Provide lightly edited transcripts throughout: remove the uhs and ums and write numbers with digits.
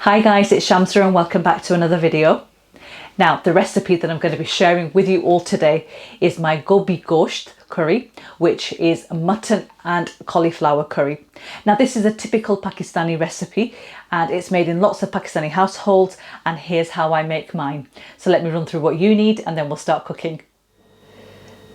Hi guys, it's Shamsa and welcome back to another video. Now, the recipe that I'm going to be sharing with you all today is my Gobi Gosht curry, which is mutton and cauliflower curry. Now, this is a typical Pakistani recipe and it's made in lots of Pakistani households, and here's how I make mine. So let me run through what you need and then we'll start cooking.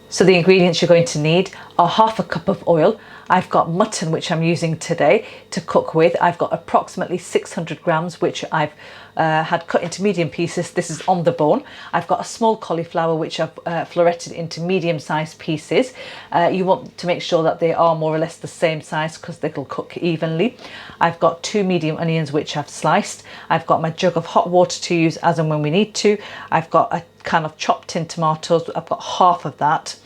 So the ingredients you're going to need are half a cup of oil. I've got mutton, which I'm using today to cook with. I've got approximately 600 grams, which I've had cut into medium pieces. This is on the bone. I've got a small cauliflower, which I've fleuretted into medium-sized pieces. You want to make sure that they are more or less the same size because they'll cook evenly. I've got 2 medium onions, which I've sliced. I've got my jug of hot water to use as and when we need to. I've got a kind of chopped tin tomatoes. I've got half of that.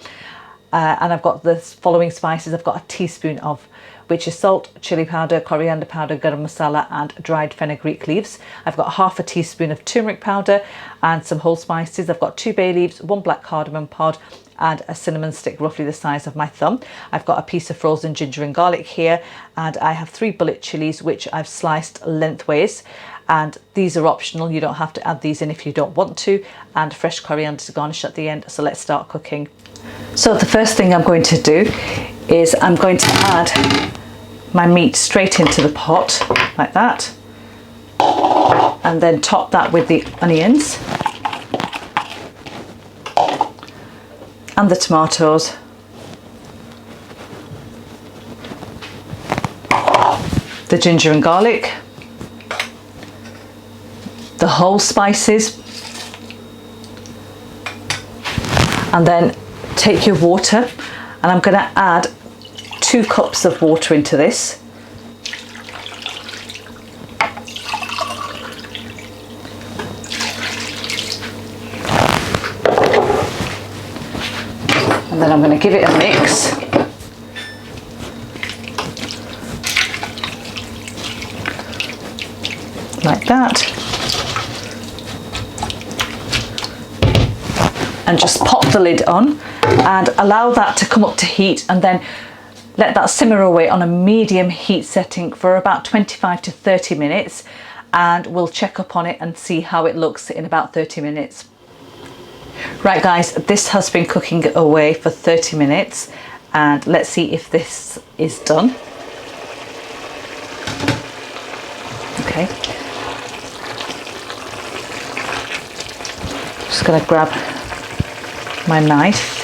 And I've got the following spices. I've got a teaspoon of, which is salt, chili powder, coriander powder, garam masala and dried fenugreek leaves. I've got half a teaspoon of turmeric powder and some whole spices. I've got 2 bay leaves, 1 black cardamom pod and a cinnamon stick roughly the size of my thumb. I've got a piece of frozen ginger and garlic here, and I have 3 bullet chilies which I've sliced lengthways. And these are optional, you don't have to add these in if you don't want to, and fresh coriander to garnish at the end. So let's start cooking. So the first thing I'm going to do is I'm going to add my meat straight into the pot like that, and then top that with the onions and the tomatoes, the ginger and garlic, the whole spices, and then take your water, and I'm going to add 2 cups of water into this. And then I'm going to give it a mix. Like that. And just pop the lid on and allow that to come up to heat, and then let that simmer away on a medium heat setting for about 25 to 30 minutes, and we'll check up on it and see how it looks in about 30 minutes. Right guys, this has been cooking away for 30 minutes and let's see if this is done. Okay. Just going to grab my knife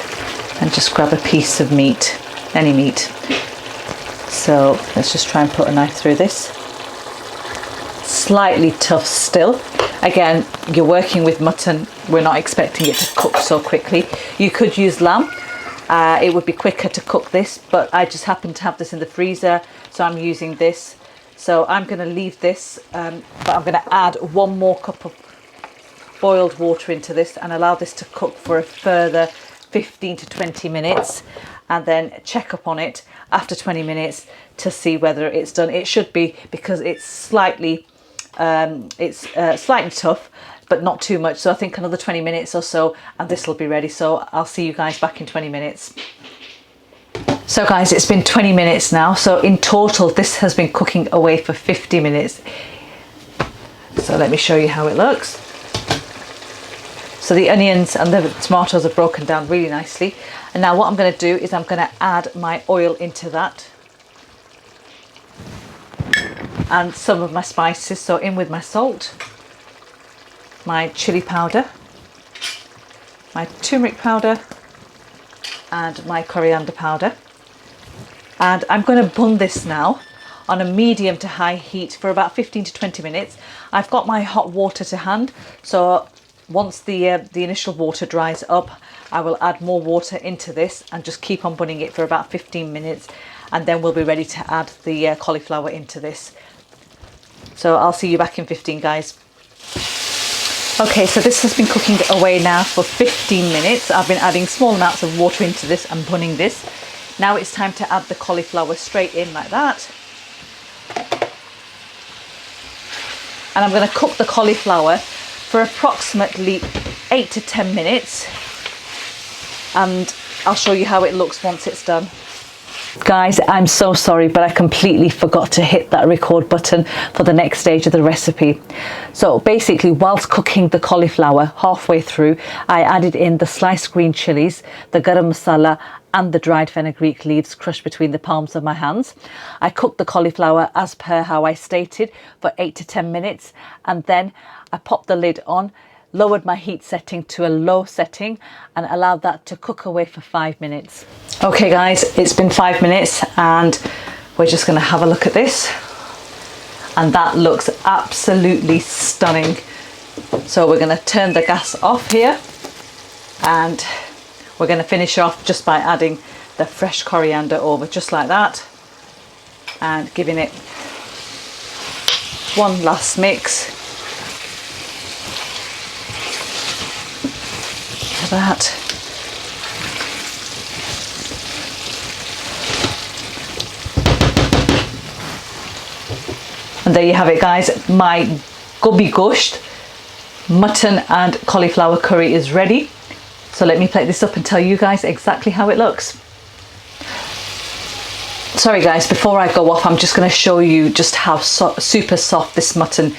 and just grab a piece of meat, any meat. So let's just try and put a knife through this. Slightly tough still. Again, you're working with mutton, we're not expecting it to cook so quickly. You could use lamb, it would be quicker to cook this, but I just happen to have this in the freezer, so I'm using this. So I'm going to leave this, but I'm going to add 1 more cup of boiled water into this and allow this to cook for a further 15 to 20 minutes, and then check up on it after 20 minutes to see whether it's done. It should be, because it's slightly tough, but not too much. So I think another 20 minutes or so and this will be ready. So I'll see you guys back in 20 minutes. So guys, it's been 20 minutes now. So in total, this has been cooking away for 50 minutes. So let me show you how it looks. So the onions and the tomatoes are broken down really nicely. And now what I'm going to do is I'm going to add my oil into that. And some of my spices. So in with my salt, my chili powder, my turmeric powder, and my coriander powder. And I'm going to bun this now on a medium to high heat for about 15 to 20 minutes. I've got my hot water to hand, so once the initial water dries up, I will add more water into this and just keep on bunning it for about 15 minutes, and then we'll be ready to add the cauliflower into this. So I'll see you back in 15, guys. Okay, so this has been cooking away now for 15 minutes. I've been adding small amounts of water into this and bunning this. Now it's time to add the cauliflower straight in like that. And I'm going to cook the cauliflower for approximately 8 to 10 minutes, and I'll show you how it looks once it's done. Guys, I'm so sorry, but I completely forgot to hit that record button for the next stage of the recipe. So basically, whilst cooking the cauliflower halfway through, I added in the sliced green chilies, the garam masala and the dried fenugreek leaves crushed between the palms of my hands. I cooked the cauliflower as per how I stated for 8 to 10 minutes, and then I popped the lid on, lowered my heat setting to a low setting and allowed that to cook away for 5 minutes. Okay guys, it's been 5 minutes and we're just going to have a look at this, and that looks absolutely stunning. So we're going to turn the gas off here and we're going to finish off just by adding the fresh coriander over, just like that, and giving it one last mix. That. And there you have it guys, my Gobi Gosht mutton and cauliflower curry is ready. So let me plate this up and tell you guys exactly how it looks. Sorry guys, before I go off, I'm just going to show you just how super soft this mutton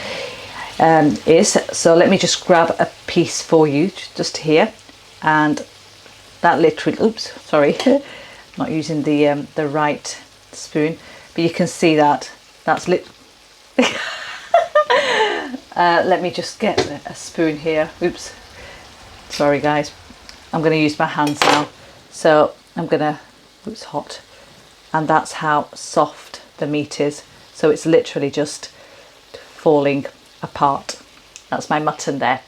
is. So let me just grab a piece for you just here. And that literally, oops, sorry, not using the right spoon, but you can see that that's let me just get a spoon here. Oops, sorry guys, I'm going to use my hands now. So I'm gonna, oops, hot, and that's how soft the meat is. So it's literally just falling apart. That's my mutton there.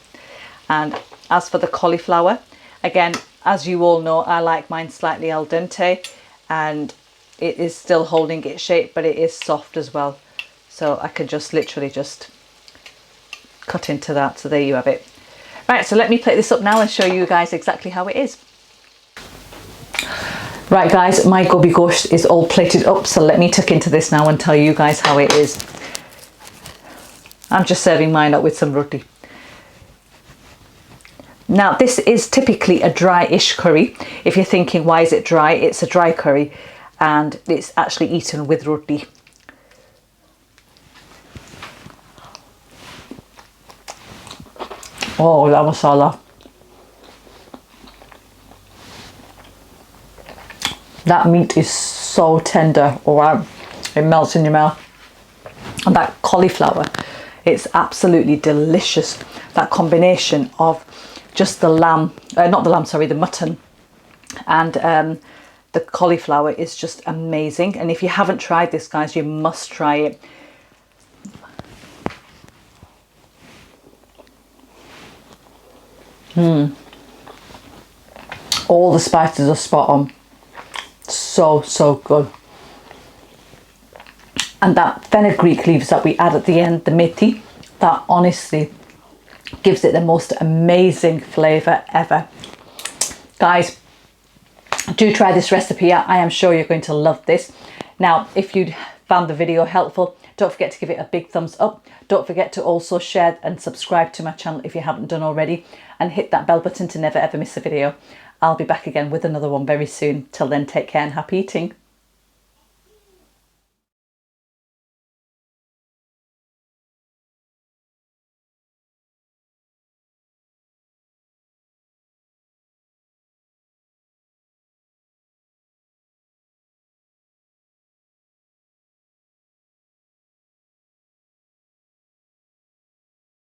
And as for the cauliflower, again, as you all know, I like mine slightly al dente, and it is still holding its shape, but it is soft as well. So I can just literally just cut into that. So there you have it. Right, so let me plate this up now and show you guys exactly how it is. Right guys, my Gobi Gosht is all plated up. So let me tuck into this now and tell you guys how it is. I'm just serving mine up with some roti. Now this is typically a dry-ish curry. If you're thinking why is it dry, it's a dry curry and it's actually eaten with roti. Oh, that masala. That meat is so tender, alright, it melts in your mouth. And that cauliflower, it's absolutely delicious. That combination of just the lamb, not the lamb, sorry, the mutton and the cauliflower is just amazing. And if you haven't tried this guys, you must try it. All the spices are spot on. So good. And that fenugreek leaves that we add at the end, the methi, that honestly gives it the most amazing flavour ever. Guys, do try this recipe. I am sure you're going to love this. Now, if you found the video helpful, don't forget to give it a big thumbs up. Don't forget to also share and subscribe to my channel if you haven't done already, and hit that bell button to never ever miss a video. I'll be back again with another one very soon. Till then, take care and happy eating.